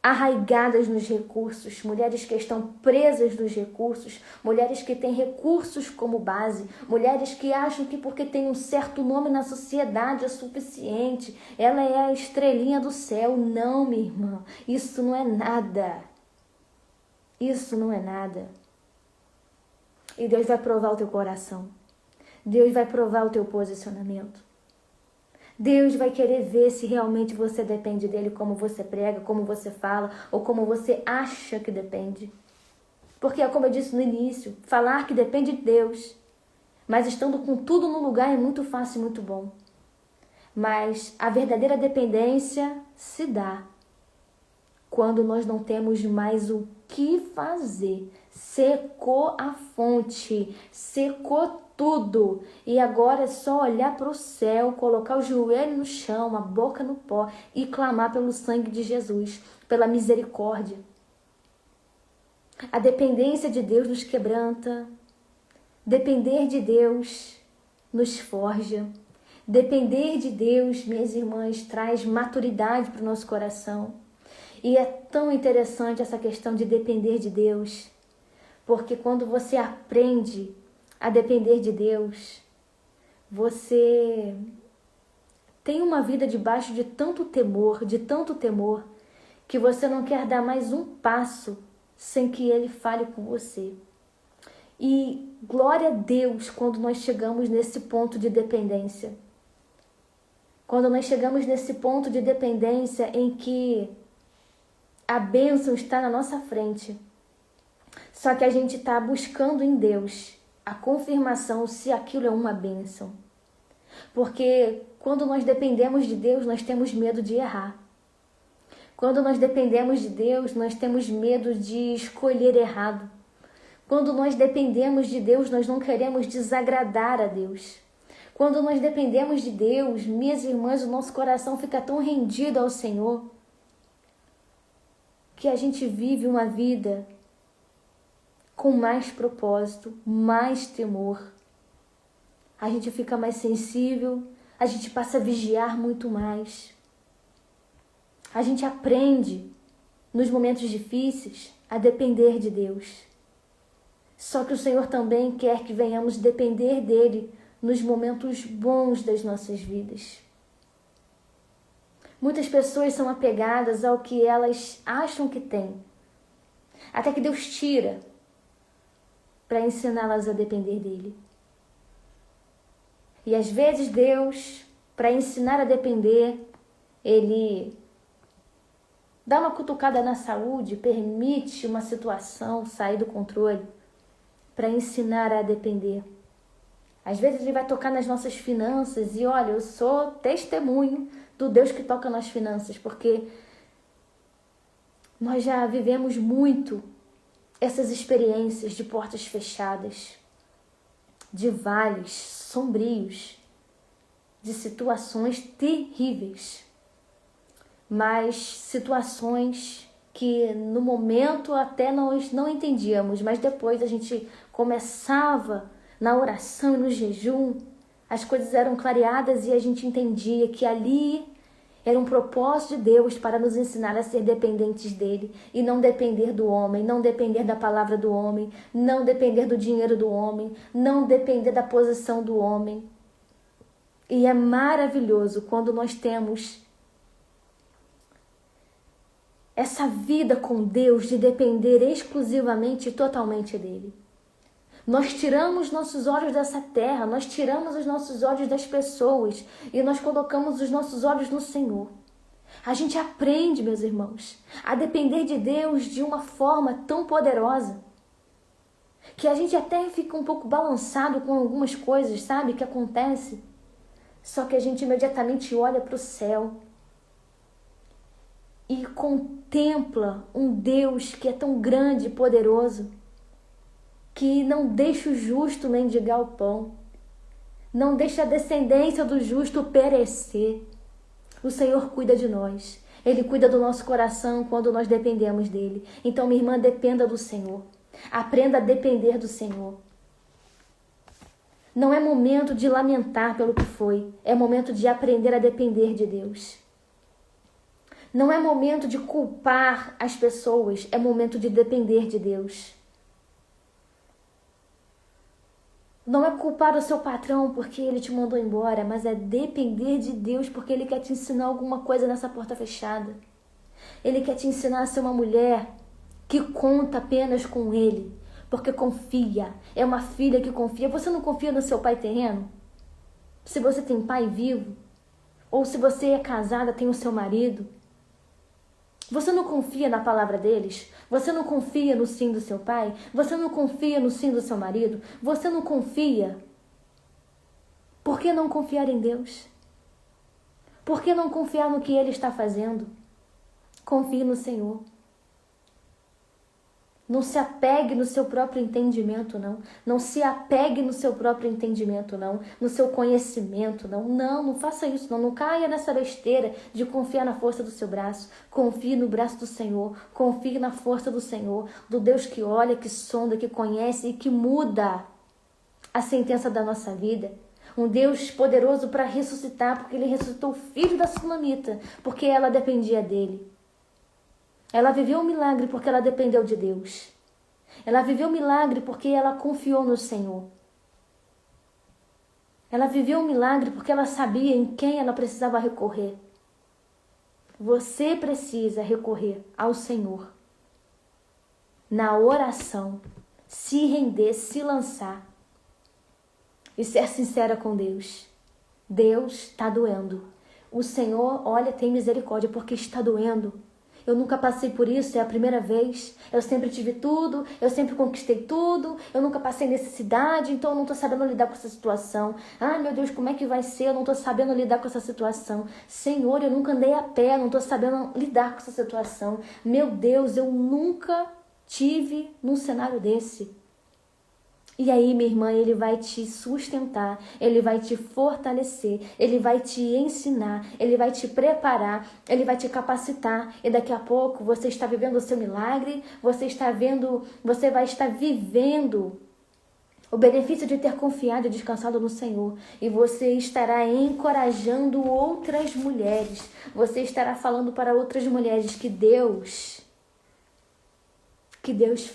arraigadas nos recursos, mulheres que estão presas nos recursos, mulheres que têm recursos como base, mulheres que acham que porque tem um certo nome na sociedade é suficiente, ela é a estrelinha do céu. Não, minha irmã, isso não é nada. Isso não é nada. E Deus vai provar o teu coração. Deus vai provar o teu posicionamento. Deus vai querer ver se realmente você depende dele, como você prega, como você fala, ou como você acha que depende. Porque, como eu disse no início, falar que depende de Deus, mas estando com tudo no lugar é muito fácil e muito bom. Mas a verdadeira dependência se dá quando nós não temos mais o que fazer. Secou a fonte, secou tudo. E agora é só olhar para o céu, colocar o joelho no chão, a boca no pó e clamar pelo sangue de Jesus, pela misericórdia. A dependência de Deus nos quebranta. Depender de Deus nos forja. Depender de Deus, minhas irmãs, traz maturidade para o nosso coração. E é tão interessante essa questão de depender de Deus, porque quando você aprende a depender de Deus, você tem uma vida debaixo de tanto temor, que você não quer dar mais um passo sem que Ele fale com você. E glória a Deus quando nós chegamos nesse ponto de dependência. Quando nós chegamos nesse ponto de dependência em que a bênção está na nossa frente. Só que a gente está buscando em Deus a confirmação se aquilo é uma bênção. Porque quando nós dependemos de Deus, nós temos medo de errar. Quando nós dependemos de Deus, nós temos medo de escolher errado. Quando nós dependemos de Deus, nós não queremos desagradar a Deus. Quando nós dependemos de Deus, minhas irmãs, o nosso coração fica tão rendido ao Senhor que a gente vive uma vida com mais propósito, mais temor. A gente fica mais sensível, a gente passa a vigiar muito mais. A gente aprende, nos momentos difíceis, a depender de Deus. Só que o Senhor também quer que venhamos depender dele nos momentos bons das nossas vidas. Muitas pessoas são apegadas ao que elas acham que têm, até que Deus tira para ensiná-las a depender dele. E às vezes Deus, para ensinar a depender, Ele dá uma cutucada na saúde, permite uma situação sair do controle para ensinar a depender. Às vezes Ele vai tocar nas nossas finanças e olha, eu sou testemunho do Deus que toca nas finanças, porque nós já vivemos muito essas experiências de portas fechadas, de vales sombrios, de situações terríveis, mas situações que no momento até nós não entendíamos, mas depois a gente começava na oração e no jejum, as coisas eram clareadas e a gente entendia que ali Era um propósito de Deus para nos ensinar a ser dependentes dele e não depender do homem, não depender da palavra do homem, não depender do dinheiro do homem, não depender da posição do homem. E é maravilhoso quando nós temos essa vida com Deus de depender exclusivamente e totalmente dele. Nós tiramos nossos olhos dessa terra, nós tiramos os nossos olhos das pessoas e nós colocamos os nossos olhos no Senhor. A gente aprende, meus irmãos, a depender de Deus de uma forma tão poderosa que a gente até fica um pouco balançado com algumas coisas, sabe, que acontece. Só que a gente imediatamente olha para o céu e contempla um Deus que é tão grande e poderoso, que não deixa o justo mendigar o pão, não deixa a descendência do justo perecer. O Senhor cuida de nós. Ele cuida do nosso coração quando nós dependemos dele. Então, minha irmã, dependa do Senhor. Aprenda a depender do Senhor. Não é momento de lamentar pelo que foi. É momento de aprender a depender de Deus. Não é momento de culpar as pessoas. É momento de depender de Deus. Não é culpar o seu patrão porque ele te mandou embora, mas é depender de Deus porque ele quer te ensinar alguma coisa nessa porta fechada. Ele quer te ensinar a ser uma mulher que conta apenas com ele, porque confia. É uma filha que confia. Você não confia no seu pai terreno? Se você tem pai vivo, ou se você é casada, tem o seu marido, você não confia na palavra deles? Você não confia no sim do seu pai? Você não confia no sim do seu marido? Você não confia? Por que não confiar em Deus? Por que não confiar no que Ele está fazendo? Confie no Senhor. Não se apegue no seu próprio entendimento, não. Não se apegue no seu próprio entendimento, não. No seu conhecimento, não. Não faça isso, não. Não caia nessa besteira de confiar na força do seu braço. Confie no braço do Senhor. Confie na força do Senhor. Do Deus que olha, que sonda, que conhece e que muda a sentença da nossa vida. Um Deus poderoso para ressuscitar, porque Ele ressuscitou o filho da Sulamita, porque ela dependia dEle. Ela viveu um milagre porque ela dependeu de Deus. Ela viveu um milagre porque ela confiou no Senhor. Ela viveu um milagre porque ela sabia em quem ela precisava recorrer. Você precisa recorrer ao Senhor. Na oração, se render, se lançar e ser sincera com Deus. Deus, está doendo. O Senhor, olha, tem misericórdia porque está doendo. Eu nunca passei por isso, é a primeira vez. Eu sempre tive tudo, eu sempre conquistei tudo. Eu nunca passei necessidade, então eu não estou sabendo lidar com essa situação. Ai, meu Deus, como é que vai ser? Eu não estou sabendo lidar com essa situação. Senhor, eu nunca andei a pé, eu não estou sabendo lidar com essa situação. Meu Deus, eu nunca tive num cenário desse. E aí, minha irmã, Ele vai te sustentar, Ele vai te fortalecer, Ele vai te ensinar, Ele vai te preparar, Ele vai te capacitar. E daqui a pouco você está vivendo o seu milagre, você vai estar vivendo o benefício de ter confiado e descansado no Senhor. E você estará encorajando outras mulheres. Você estará falando para outras mulheres que Deus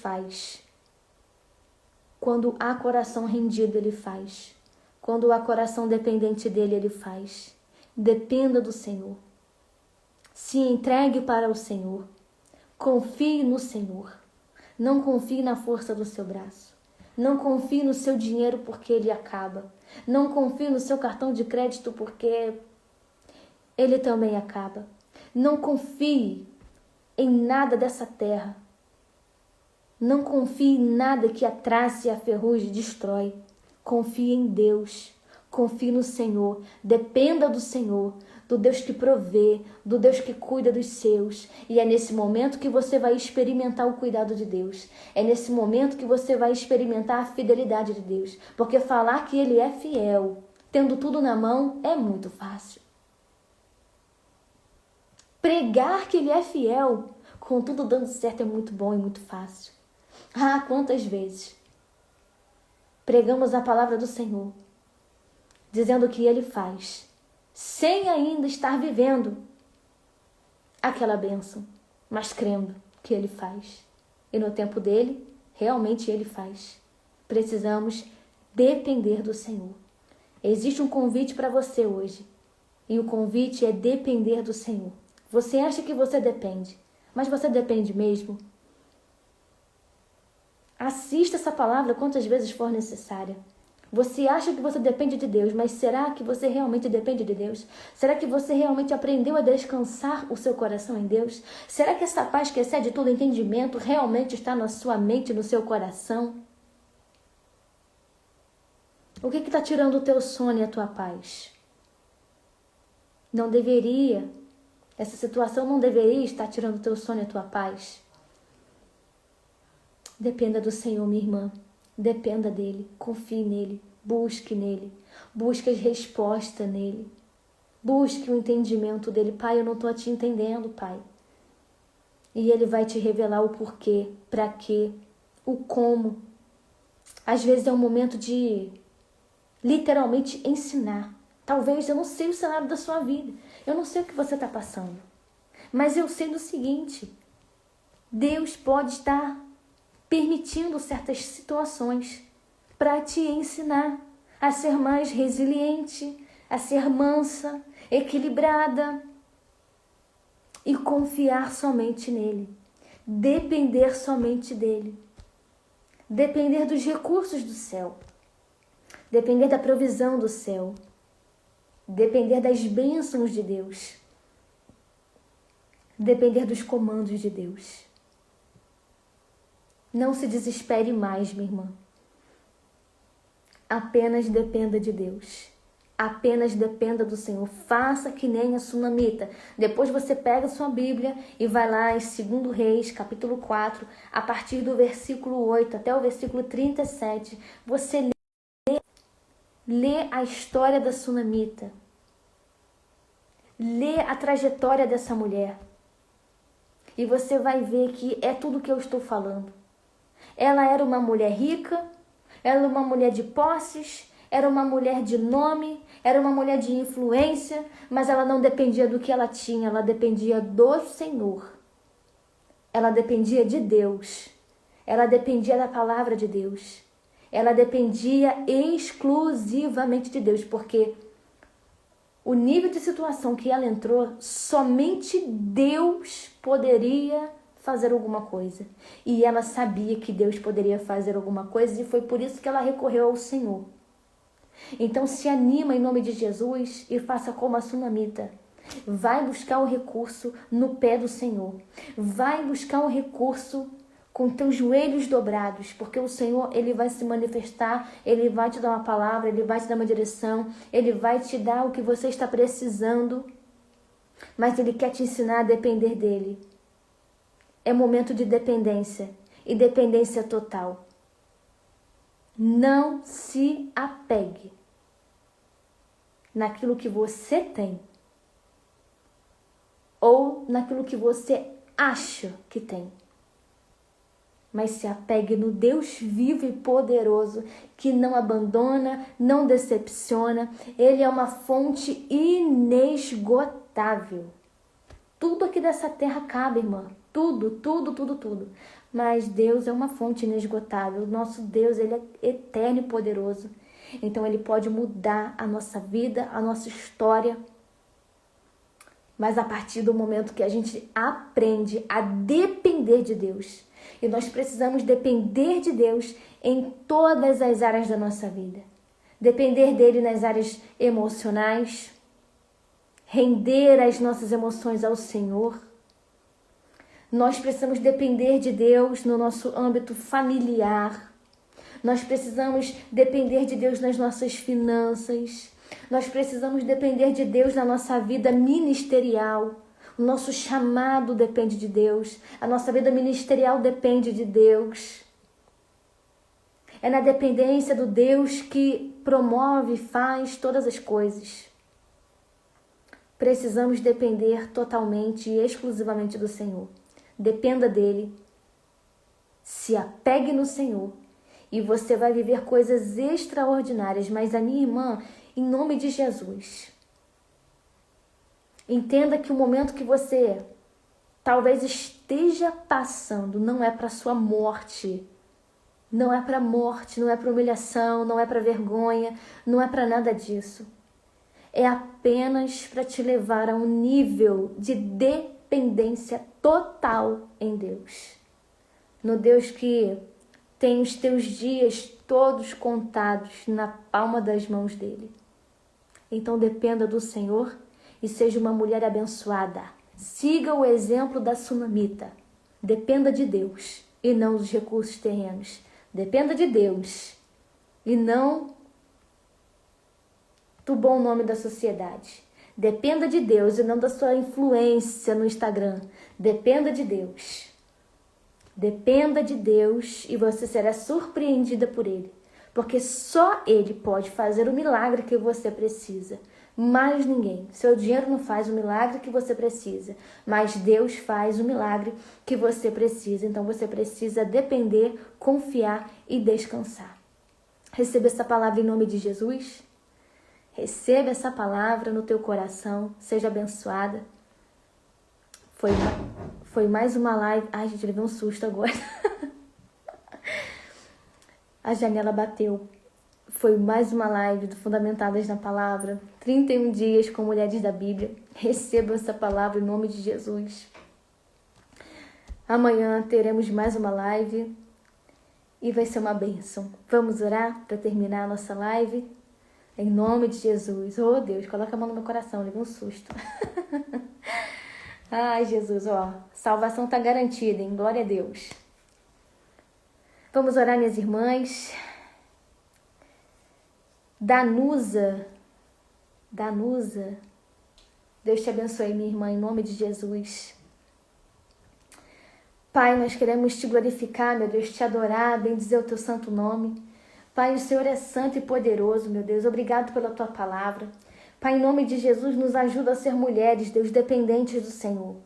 faz. Quando há coração rendido, Ele faz. Quando há coração dependente dEle, Ele faz. Dependa do Senhor. Se entregue para o Senhor. Confie no Senhor. Não confie na força do seu braço. Não confie no seu dinheiro porque ele acaba. Não confie no seu cartão de crédito porque ele também acaba. Não confie em nada dessa terra. Não confie em nada que a traça e a ferrugem destrói. Confie em Deus. Confie no Senhor. Dependa do Senhor, do Deus que provê, do Deus que cuida dos seus. E é nesse momento que você vai experimentar o cuidado de Deus. É nesse momento que você vai experimentar a fidelidade de Deus. Porque falar que Ele é fiel, tendo tudo na mão, é muito fácil. Pregar que Ele é fiel, com tudo dando certo, é muito bom e muito fácil. Ah, quantas vezes pregamos a palavra do Senhor, dizendo o que Ele faz, sem ainda estar vivendo, aquela bênção, mas crendo que Ele faz. E no tempo dele, realmente Ele faz. Precisamos depender do Senhor. Existe um convite para você hoje. E o convite é depender do Senhor. Você acha que você depende, mas você depende mesmo? Assista essa palavra quantas vezes for necessária. Você acha que você depende de Deus, mas será que você realmente depende de Deus? Será que você realmente aprendeu a descansar o seu coração em Deus? Será que essa paz que excede todo entendimento realmente está na sua mente, no seu coração? O que está tirando o teu sono e a tua paz? Não deveria, essa situação não deveria estar tirando o teu sono e a tua paz. Dependa do Senhor, minha irmã. Dependa dele, confie nele, busque as respostas nele, busque o entendimento dele. Pai, eu não estou te entendendo, Pai. E ele vai te revelar o porquê, para quê, o como. Às vezes é um momento de literalmente ensinar. Talvez eu não sei o cenário da sua vida, eu não sei o que você está passando, mas eu sei do seguinte: Deus pode estar permitindo certas situações para te ensinar a ser mais resiliente, a ser mansa, equilibrada e confiar somente nele, depender somente dele, depender dos recursos do céu, depender da provisão do céu, depender das bênçãos de Deus, depender dos comandos de Deus. Não se desespere mais, minha irmã. Apenas dependa de Deus. Apenas dependa do Senhor. Faça que nem a sunamita. Depois você pega a sua Bíblia e vai lá em 2 Reis, capítulo 4, a partir do versículo 8 até o versículo 37. Você lê a história da sunamita. Lê a trajetória dessa mulher. E você vai ver que é tudo o que eu estou falando. Ela era uma mulher rica, era uma mulher de posses, era uma mulher de nome, era uma mulher de influência, mas ela não dependia do que ela tinha, ela dependia do Senhor. Ela dependia de Deus. Ela dependia da palavra de Deus. Ela dependia exclusivamente de Deus, porque o nível de situação que ela entrou, somente Deus poderia fazer alguma coisa. E ela sabia que Deus poderia fazer alguma coisa e foi por isso que ela recorreu ao Senhor. Então se anima em nome de Jesus e faça como a sunamita. Vai buscar o recurso no pé do Senhor. Vai buscar o recurso com teus joelhos dobrados, porque o Senhor, ele vai se manifestar, ele vai te dar uma palavra, ele vai te dar uma direção, ele vai te dar o que você está precisando, mas ele quer te ensinar a depender dele. É momento de dependência e dependência total. Não se apegue naquilo que você tem ou naquilo que você acha que tem. Mas se apegue no Deus vivo e poderoso, que não abandona, não decepciona. Ele é uma fonte inesgotável. Tudo aqui dessa terra cabe, irmã. Tudo. Mas Deus é uma fonte inesgotável. O nosso Deus, ele é eterno e poderoso. Então ele pode mudar a nossa vida, a nossa história. Mas a partir do momento que a gente aprende a depender de Deus. E nós precisamos depender de Deus em todas as áreas da nossa vida. Depender dele nas áreas emocionais. Render as nossas emoções ao Senhor. Nós precisamos depender de Deus no nosso âmbito familiar. Nós precisamos depender de Deus nas nossas finanças. Nós precisamos depender de Deus na nossa vida ministerial. O nosso chamado depende de Deus. A nossa vida ministerial depende de Deus. É na dependência do Deus que promove e faz todas as coisas. Precisamos depender totalmente e exclusivamente do Senhor. Dependa dele. Se apegue no Senhor. E você vai viver coisas extraordinárias. Mas a minha irmã, em nome de Jesus, entenda que o momento que você talvez esteja passando, não é para sua morte. Não é para morte, não é para humilhação, não é para vergonha, não é para nada disso. É apenas para te levar a um nível de dependência total em Deus. No Deus que tem os teus dias todos contados na palma das mãos dele. Então dependa do Senhor e seja uma mulher abençoada. Siga o exemplo da sunamita. Dependa de Deus e não dos recursos terrenos. Dependa de Deus e não do bom nome da sociedade. Dependa de Deus e não da sua influência no Instagram. Dependa de Deus. Dependa de Deus e você será surpreendida por Ele. Porque só Ele pode fazer o milagre que você precisa. Mais ninguém. Seu dinheiro não faz o milagre que você precisa, mas Deus faz o milagre que você precisa. Então você precisa depender, confiar e descansar. Receba essa palavra em nome de Jesus. Receba essa palavra no teu coração. Seja abençoada. Foi mais uma live. Ai, gente, levei um susto agora. A janela bateu. Foi mais uma live do Fundamentadas na Palavra. 31 dias com mulheres da Bíblia. Receba essa palavra em nome de Jesus. Amanhã teremos mais uma live e vai ser uma bênção. Vamos orar para terminar a nossa live? Em nome de Jesus. Oh, Deus, coloca a mão no meu coração, levei um susto. Ai, Jesus, ó, salvação está garantida, hein? Glória a Deus. Vamos orar, minhas irmãs. Danusa, Deus te abençoe, minha irmã, em nome de Jesus. Pai, nós queremos te glorificar, meu Deus, te adorar, bendizer o teu santo nome. Pai, o Senhor é santo e poderoso, meu Deus, obrigado pela tua palavra. Pai, em nome de Jesus, nos ajuda a ser mulheres, Deus, dependentes do Senhor.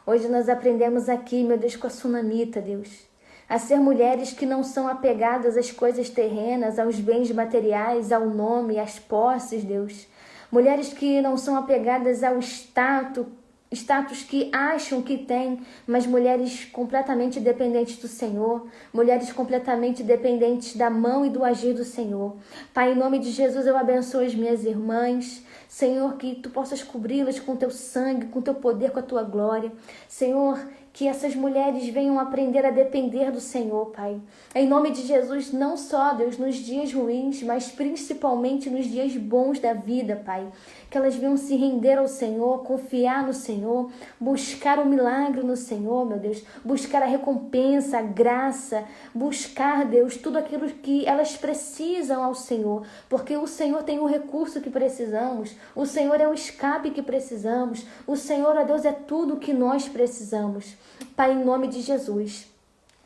Hoje nós aprendemos aqui, meu Deus, com a sunamita, Deus, a ser mulheres que não são apegadas às coisas terrenas, aos bens materiais, ao nome, às posses, Deus. Mulheres que não são apegadas ao status que acham que têm, mas mulheres completamente dependentes do Senhor, mulheres completamente dependentes da mão e do agir do Senhor. Pai, em nome de Jesus, eu abençoo as minhas irmãs. Senhor, que tu possas cobri-las com teu sangue, com teu poder, com a tua glória. Senhor, que essas mulheres venham aprender a depender do Senhor, Pai. Em nome de Jesus, não só, Deus, nos dias ruins, mas principalmente nos dias bons da vida, Pai. Que elas venham se render ao Senhor, confiar no Senhor, buscar o milagre no Senhor, meu Deus. Buscar a recompensa, a graça, buscar, Deus, tudo aquilo que elas precisam ao Senhor. Porque o Senhor tem o recurso que precisamos, o Senhor é o escape que precisamos, o Senhor, ó Deus, é tudo o que nós precisamos. Pai, em nome de Jesus,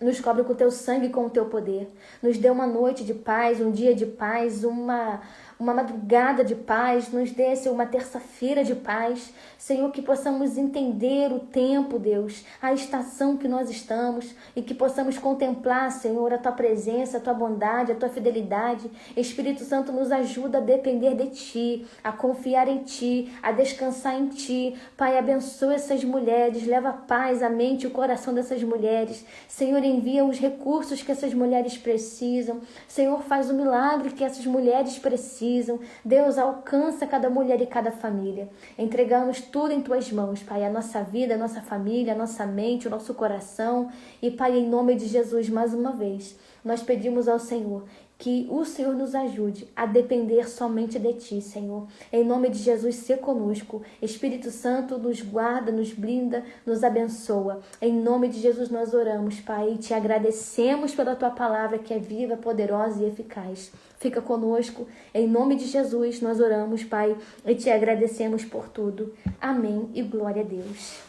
nos cobre com o teu sangue e com o teu poder. Nos dê uma noite de paz, um dia de paz, uma madrugada de paz. Nos dê, Senhor, uma terça-feira de paz. Senhor, que possamos entender o tempo, Deus, a estação que nós estamos e que possamos contemplar, Senhor, a tua presença, a tua bondade, a tua fidelidade. Espírito Santo, nos ajuda a depender de ti, a confiar em ti, a descansar em ti. Pai, abençoa essas mulheres, leva a paz, a mente e o coração dessas mulheres. Senhor, envia os recursos que essas mulheres precisam. Senhor, faz o milagre que essas mulheres precisam. Deus, alcança cada mulher e cada família. Entregamos tudo em tuas mãos, Pai, a nossa vida, a nossa família, a nossa mente, o nosso coração. E, Pai, em nome de Jesus, mais uma vez, nós pedimos ao Senhor que o Senhor nos ajude a depender somente de Ti, Senhor. Em nome de Jesus, se conosco. Espírito Santo, nos guarda, nos blinda, nos abençoa. Em nome de Jesus nós oramos, Pai, e Te agradecemos pela Tua palavra que é viva, poderosa e eficaz. Fica conosco. Em nome de Jesus nós oramos, Pai, e Te agradecemos por tudo. Amém e glória a Deus.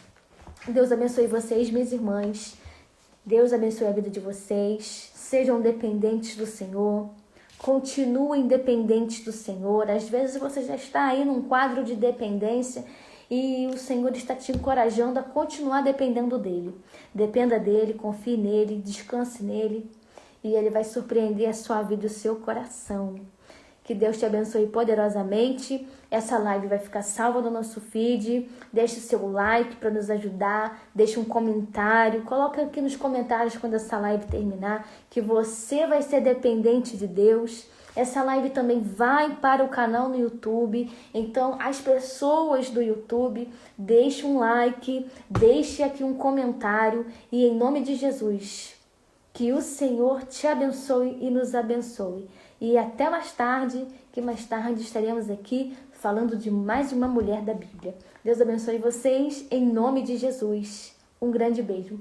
Deus abençoe vocês, minhas irmãs. Deus abençoe a vida de vocês. Sejam dependentes do Senhor. Continuem dependentes do Senhor. Às vezes você já está aí num quadro de dependência e o Senhor está te encorajando a continuar dependendo dEle. Dependa dEle, confie nele, descanse nele e Ele vai surpreender a sua vida e o seu coração. Que Deus te abençoe poderosamente. Essa live vai ficar salva no nosso feed. Deixe o seu like para nos ajudar. Deixe um comentário. Coloca aqui nos comentários quando essa live terminar que você vai ser dependente de Deus. Essa live também vai para o canal no YouTube. Então, as pessoas do YouTube, deixe um like, deixe aqui um comentário. E em nome de Jesus, que o Senhor te abençoe e nos abençoe. E até mais tarde, que mais tarde estaremos aqui falando de mais uma mulher da Bíblia. Deus abençoe vocês em nome de Jesus. Um grande beijo.